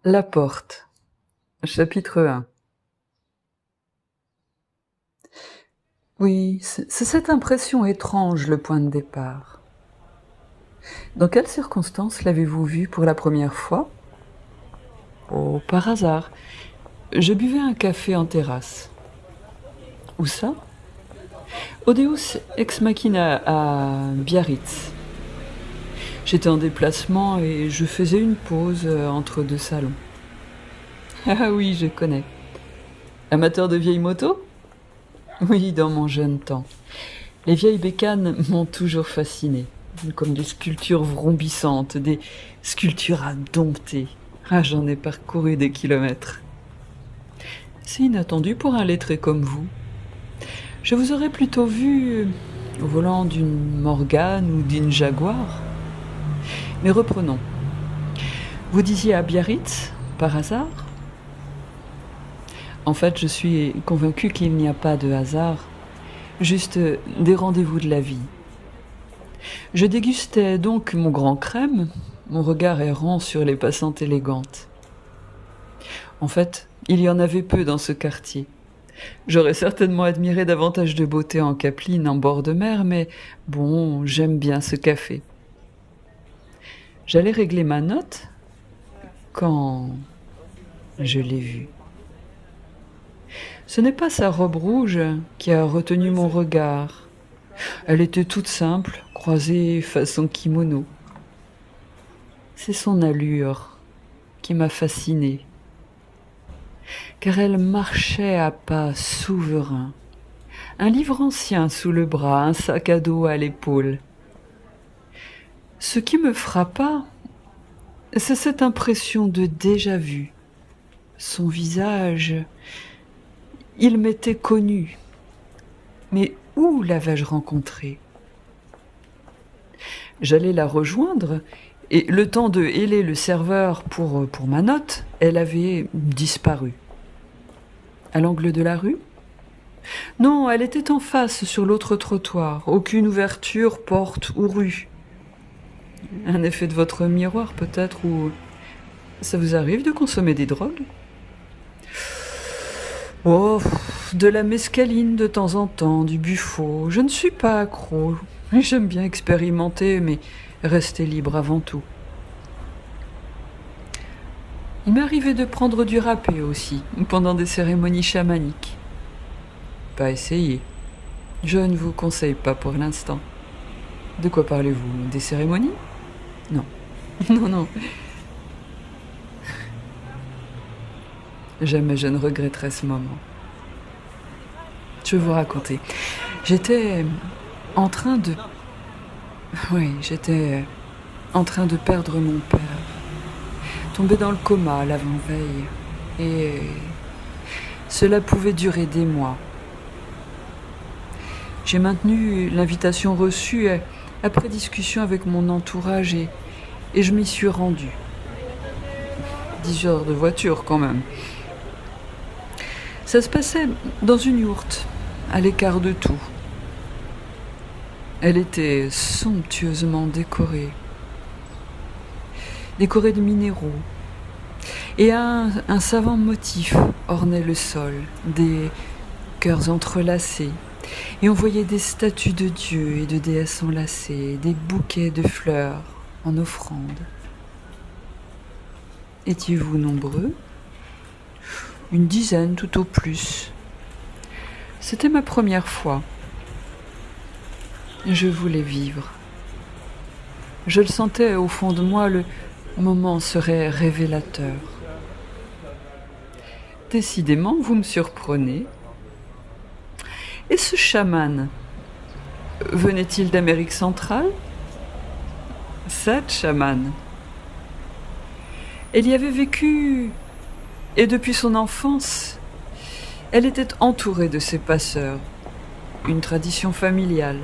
La porte, chapitre 1. Oui, c'est cette impression étrange le point de départ. Dans quelles circonstances l'avez-vous vu pour la première fois? Oh, par hasard. Je buvais un café en terrasse. Où ça? Au Deus Ex Machina à Biarritz. J'étais en déplacement et je faisais une pause entre deux salons. Ah oui, je connais. Amateur de vieilles motos? Oui, dans mon jeune temps. Les vieilles bécanes m'ont toujours fasciné, comme des sculptures vrombissantes, des sculptures à dompter. Ah, j'en ai parcouru des kilomètres. C'est inattendu pour un lettré comme vous. Je vous aurais plutôt vu au volant d'une Morgane ou d'une Jaguar. Mais reprenons. Vous disiez à Biarritz, par hasard? En fait, je suis convaincue qu'il n'y a pas de hasard, juste des rendez-vous de la vie. Je dégustais donc mon grand crème, mon regard errant sur les passantes élégantes. En fait, il y en avait peu dans ce quartier. J'aurais certainement admiré davantage de beauté en Capeline, en bord de mer, mais bon, j'aime bien ce café. J'allais régler ma note quand je l'ai vue. Ce n'est pas sa robe rouge qui a retenu mon regard. Elle était toute simple, croisée façon kimono. C'est son allure qui m'a fascinée, car elle marchait à pas souverains, un livre ancien sous le bras, un sac à dos à l'épaule. Ce qui me frappa, c'est cette impression de déjà-vu. Son visage, il m'était connu. Mais où l'avais-je rencontrée? J'allais la rejoindre, et le temps de héler le serveur pour ma note, elle avait disparu. À l'angle de la rue? Non, elle était en face, sur l'autre trottoir. Aucune ouverture, porte ou rue. Un effet de votre miroir, peut-être, ou ça vous arrive de consommer des drogues? Oh, de la mescaline de temps en temps, du buffo. Je ne suis pas accro. J'aime bien expérimenter, mais rester libre avant tout. Il m'est arrivé de prendre du râpé aussi, pendant des cérémonies chamaniques. Pas essayer. Je ne vous conseille pas pour l'instant. De quoi parlez-vous? Des cérémonies? Non. Non. Jamais je ne regretterai ce moment. Je vais vous raconter. J'étais en train de perdre mon père. Tombé dans le coma l'avant-veille. Et cela pouvait durer des mois. J'ai maintenu l'invitation reçue après discussion avec mon entourage et je m'y suis rendue. 10 heures de voiture quand même. Ça se passait dans une yourte, à l'écart de tout. Elle était somptueusement décorée de minéraux. Et un savant motif ornait le sol, des cœurs entrelacés. Et on voyait des statues de dieux et de déesses enlacées, des bouquets de fleurs en offrande. Étiez-vous nombreux? Une dizaine tout au plus. C'était ma première fois. Je voulais vivre. Je le sentais au fond de moi, le moment serait révélateur. Décidément, vous me surprenez. Et ce chaman, venait-il d'Amérique centrale? Cette chamane. Elle y avait vécu, et depuis son enfance, elle était entourée de ses passeurs, une tradition familiale.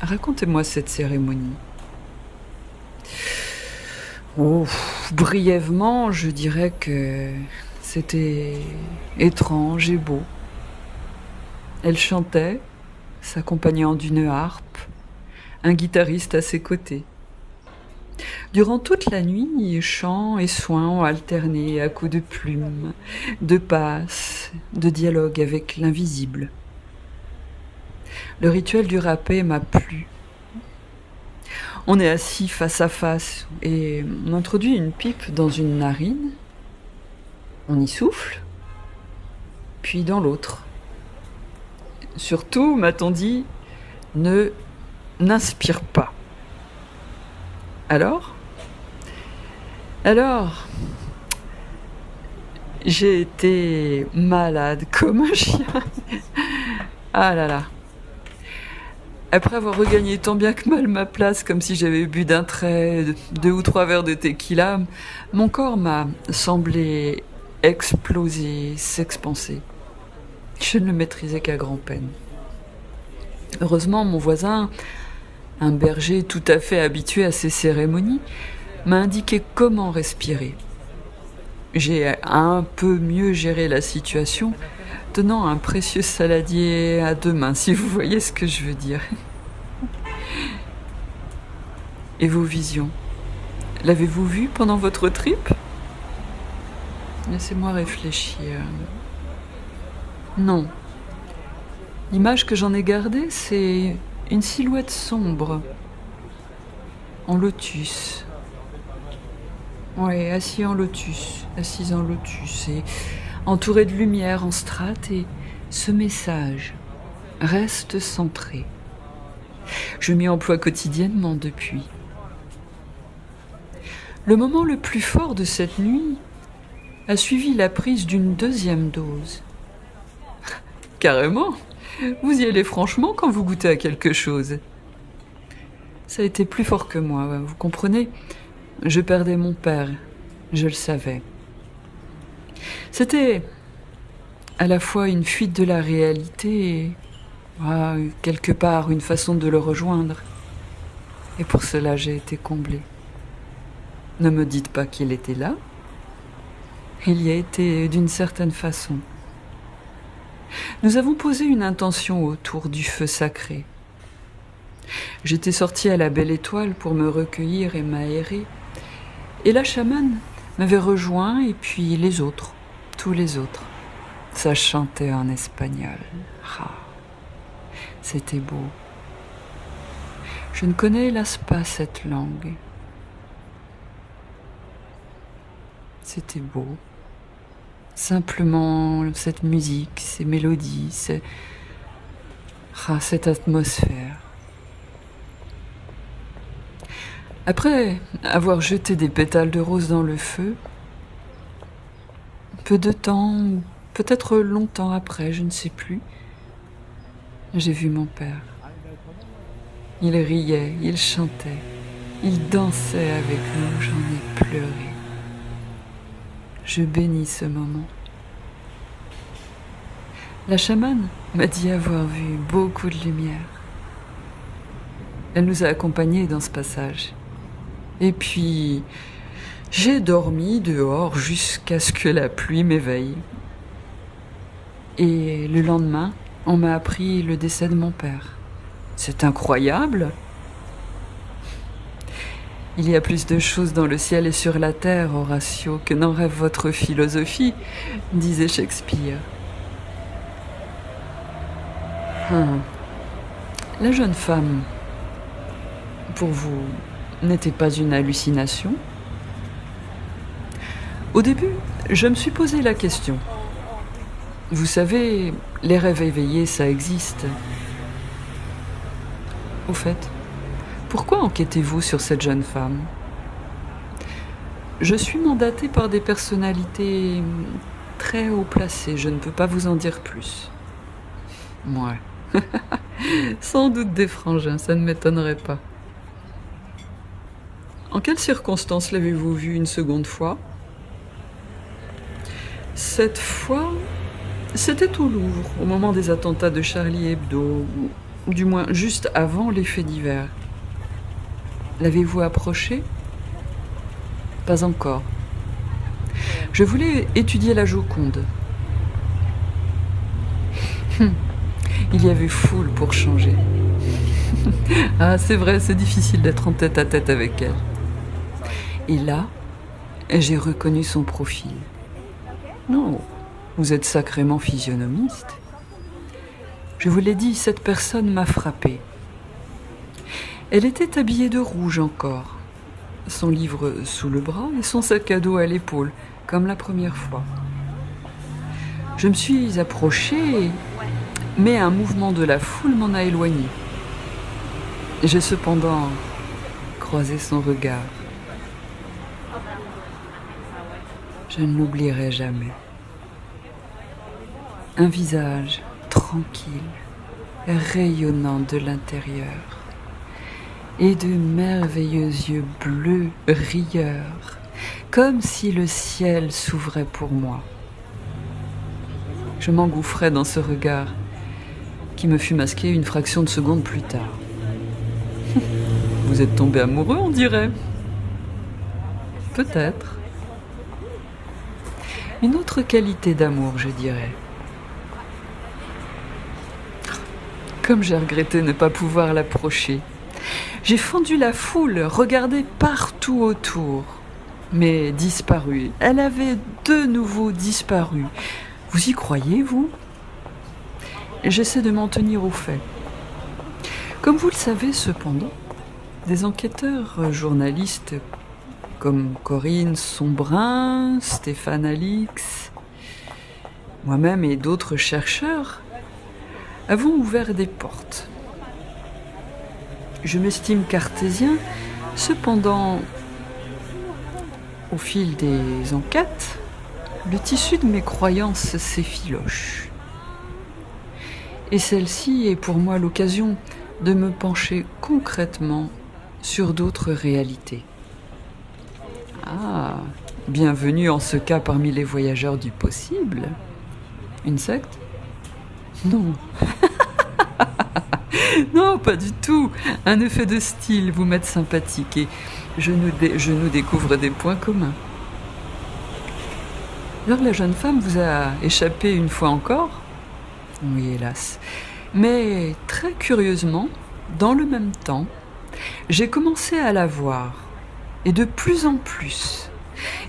Racontez-moi cette cérémonie. Oh, brièvement, je dirais que c'était étrange et beau. Elle chantait, s'accompagnant d'une harpe, un guitariste à ses côtés. Durant toute la nuit, chant et soins ont alterné à coups de plumes, de passes, de dialogue avec l'invisible. Le rituel du râpé m'a plu. On est assis face à face et on introduit une pipe dans une narine, on y souffle, puis dans l'autre. Surtout, m'a-t-on dit, n'inspire pas. Alors, j'ai été malade comme un chien. Ah là là. Après avoir regagné tant bien que mal ma place, comme si j'avais bu d'un trait 2 ou 3 verres de tequila, mon corps m'a semblé exploser, s'expanser. Je ne le maîtrisais qu'à grand-peine. Heureusement, mon voisin, un berger tout à fait habitué à ces cérémonies, m'a indiqué comment respirer. J'ai un peu mieux géré la situation, tenant un précieux saladier à 2 mains, si vous voyez ce que je veux dire. Et vos visions, l'avez-vous vu pendant votre trip? Laissez-moi réfléchir. Non. L'image que j'en ai gardée, c'est une silhouette sombre, en lotus. Ouais, assise en lotus, et entouré de lumière en strates, et ce message reste centré. Je m'y emploie quotidiennement depuis. Le moment le plus fort de cette nuit a suivi la prise d'une 2e dose. Carrément, vous y allez franchement quand vous goûtez à quelque chose. Ça a été plus fort que moi, vous comprenez ? Je perdais mon père, je le savais. C'était à la fois une fuite de la réalité et, quelque part, une façon de le rejoindre. Et pour cela, j'ai été comblée. Ne me dites pas qu'il était là. Il y a été d'une certaine façon. Nous avons posé une intention autour du feu sacré. J'étais sortie à la Belle Étoile pour me recueillir et m'aérer. Et la chamane m'avait rejoint, et puis les autres, tous les autres. Ça chantait en espagnol. Ah, c'était beau. Je ne connais hélas pas cette langue. C'était beau. Simplement cette musique, ces mélodies, cette atmosphère. Après avoir jeté des pétales de rose dans le feu, peu de temps, ou peut-être longtemps après, je ne sais plus, j'ai vu mon père. Il riait, il chantait, il dansait avec nous, j'en ai pleuré. Je bénis ce moment. La chamane m'a dit avoir vu beaucoup de lumière. Elle nous a accompagnés dans ce passage. Et puis, j'ai dormi dehors jusqu'à ce que la pluie m'éveille. Et le lendemain, on m'a appris le décès de mon père. C'est incroyable! Il y a plus de choses dans le ciel et sur la terre, Horatio, que n'en rêve votre philosophie, disait Shakespeare. La jeune femme, pour vous, n'était pas une hallucination? Au début, je me suis posé la question. Vous savez, les rêves éveillés, ça existe. Au fait, pourquoi enquêtez-vous sur cette jeune femme? Je suis mandatée par des personnalités très haut placées, je ne peux pas vous en dire plus. Ouais. Sans doute des frangins, ça ne m'étonnerait pas. En quelles circonstances l'avez-vous vue une seconde fois? Cette fois, c'était au Louvre, au moment des attentats de Charlie Hebdo, ou du moins juste avant les faits divers. L'avez-vous approchée? Pas encore. Je voulais étudier la Joconde. Il y avait foule pour changer. Ah, c'est vrai, c'est difficile d'être en tête à tête avec elle. Et là, j'ai reconnu son profil. Non, vous êtes sacrément physionomiste. Je vous l'ai dit, cette personne m'a frappée. Elle était habillée de rouge encore, son livre sous le bras et son sac à dos à l'épaule, comme la première fois. Je me suis approchée, mais un mouvement de la foule m'en a éloigné. J'ai cependant croisé son regard. Je ne l'oublierai jamais. Un visage tranquille, rayonnant de l'intérieur, et de merveilleux yeux bleus rieurs, comme si le ciel s'ouvrait pour moi. Je m'engouffrais dans ce regard, qui me fut masqué une fraction de seconde plus tard. Vous êtes tombé amoureux, on dirait. Peut-être. Une autre qualité d'amour, je dirais. Comme j'ai regretté ne pas pouvoir l'approcher. J'ai fendu la foule, regardé partout autour, mais disparu. Elle avait de nouveau disparu. Vous y croyez, vous ? J'essaie de m'en tenir aux faits. Comme vous le savez, cependant, des enquêteurs journalistes comme Corinne Sombrin, Stéphane Alix, moi-même et d'autres chercheurs avons ouvert des portes. Je m'estime cartésien, cependant, au fil des enquêtes, le tissu de mes croyances s'effiloche. Et celle-ci est pour moi l'occasion de me pencher concrètement sur d'autres réalités. Ah, bienvenue en ce cas parmi les voyageurs du possible. Une secte ? Non. Non, pas du tout. Un effet de style, vous m'êtes sympathique et je nous découvre des points communs. Alors la jeune femme vous a échappé une fois encore ? Oui, hélas. Mais très curieusement, dans le même temps, j'ai commencé à la voir, et de plus en plus,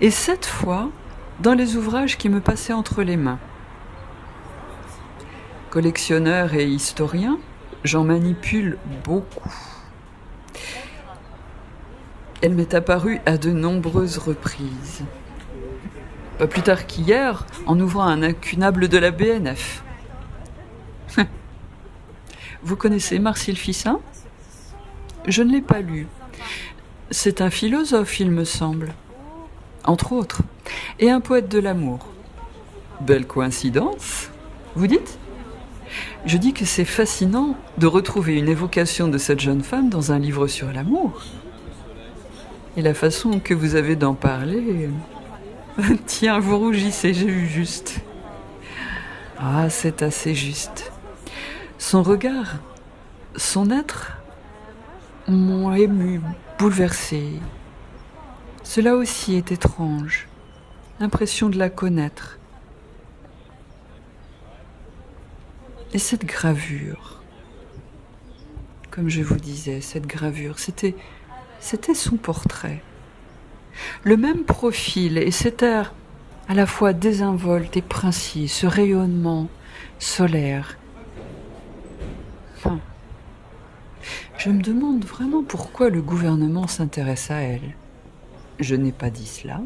et cette fois, dans les ouvrages qui me passaient entre les mains. Collectionneur et historien, j'en manipule beaucoup. Elle m'est apparue à de nombreuses reprises. Pas plus tard qu'hier, en ouvrant un incunable de la BNF. Vous connaissez Marcille Fissin ? Je ne l'ai pas lu. C'est un philosophe, il me semble. Entre autres. Et un poète de l'amour. Belle coïncidence, vous dites ? Je dis que c'est fascinant de retrouver une évocation de cette jeune femme dans un livre sur l'amour. Et la façon que vous avez d'en parler... Tiens, vous rougissez, j'ai vu juste. Ah, c'est assez juste. Son regard, son être m'ont ému, bouleversé. Cela aussi est étrange. L'impression de la connaître. Et cette gravure, comme je vous disais, cette gravure, c'était son portrait. Le même profil et cet air à la fois désinvolte et princier, ce rayonnement solaire. Enfin, je me demande vraiment pourquoi le gouvernement s'intéresse à elle. Je n'ai pas dit cela.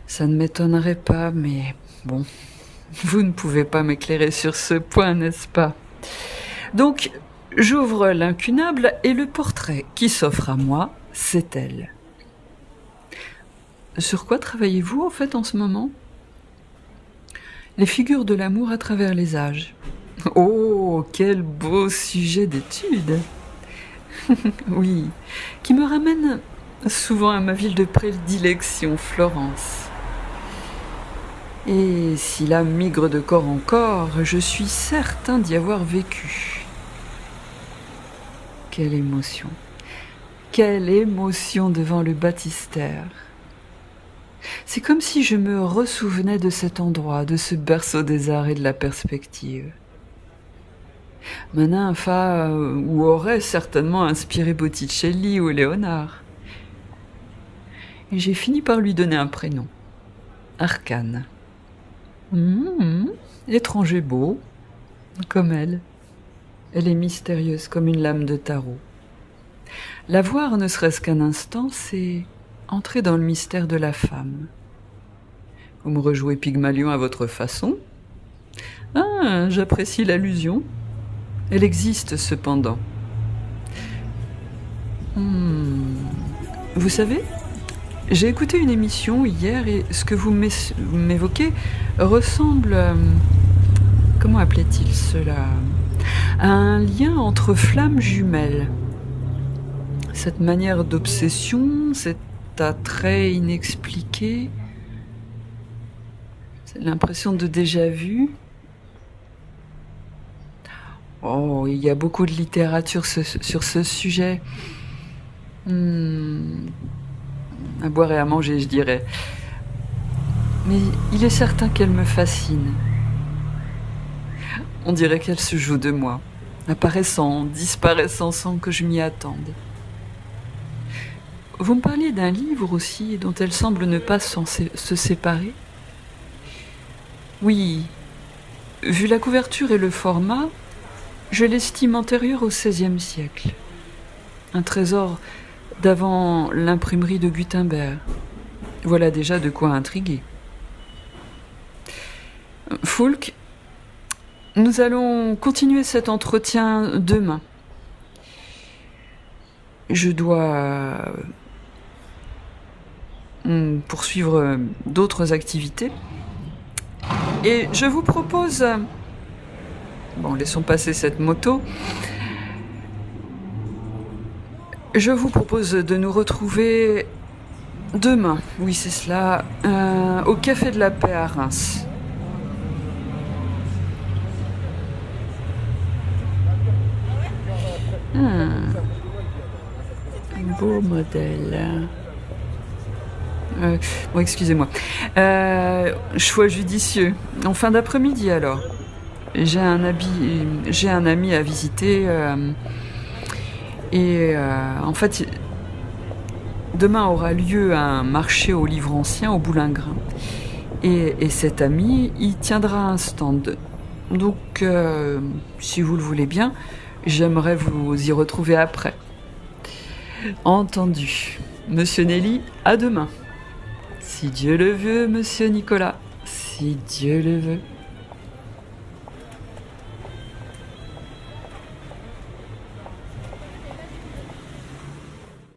Ça ne m'étonnerait pas, mais bon, vous ne pouvez pas m'éclairer sur ce point, n'est-ce pas ? Donc, j'ouvre l'incunable et le portrait qui s'offre à moi, c'est elle. Sur quoi travaillez-vous en fait en ce moment ? Les figures de l'amour à travers les âges. Oh, quel beau sujet d'étude ! Oui, qui me ramène souvent à ma ville de prédilection, Florence. Et si l'âme migre de corps en corps, je suis certain d'y avoir vécu. Quelle émotion devant le baptistère. C'est comme si je me ressouvenais de cet endroit, de ce berceau des arts et de la perspective. Ma nymphe a ou aurait certainement inspiré Botticelli ou Léonard. Et j'ai fini par lui donner un prénom. Arcane. Étranger beau, comme elle. Elle est mystérieuse comme une lame de tarot. La voir ne serait-ce qu'un instant, c'est entrer dans le mystère de la femme. Vous me rejouez Pygmalion à votre façon. Ah, j'apprécie l'allusion. Elle existe cependant. Vous savez, j'ai écouté une émission hier et ce que vous m'évoquez ressemble... comment appelait-il cela? À un lien entre flammes jumelles. Cette manière d'obsession, cet attrait inexpliqué, l'impression de déjà-vu. Oh, il y a beaucoup de littérature sur ce sujet. À boire et à manger, je dirais. Mais il est certain qu'elle me fascine. On dirait qu'elle se joue de moi, apparaissant, disparaissant sans que je m'y attende. Vous me parliez d'un livre aussi dont elle semble ne pas se séparer. Oui, vu la couverture et le format, je l'estime antérieure au XVIe siècle. Un trésor d'avant l'imprimerie de Gutenberg. Voilà déjà de quoi intriguer. Foulques, nous allons continuer cet entretien demain. Je dois poursuivre d'autres activités. Et je vous propose... Bon, laissons passer cette moto. Je vous propose de nous retrouver demain, oui c'est cela, au Café de la Paix à Reims. Un beau modèle. Bon, excusez-moi. Choix judicieux. En fin d'après-midi alors. J'ai un ami à visiter en fait, demain aura lieu un marché aux livres anciens au Boulingrin. Et cet ami, il tiendra un stand. Donc, si vous le voulez bien, j'aimerais vous y retrouver après. Entendu. Monsieur Nelly, à demain. Si Dieu le veut, monsieur Nicolas. Si Dieu le veut.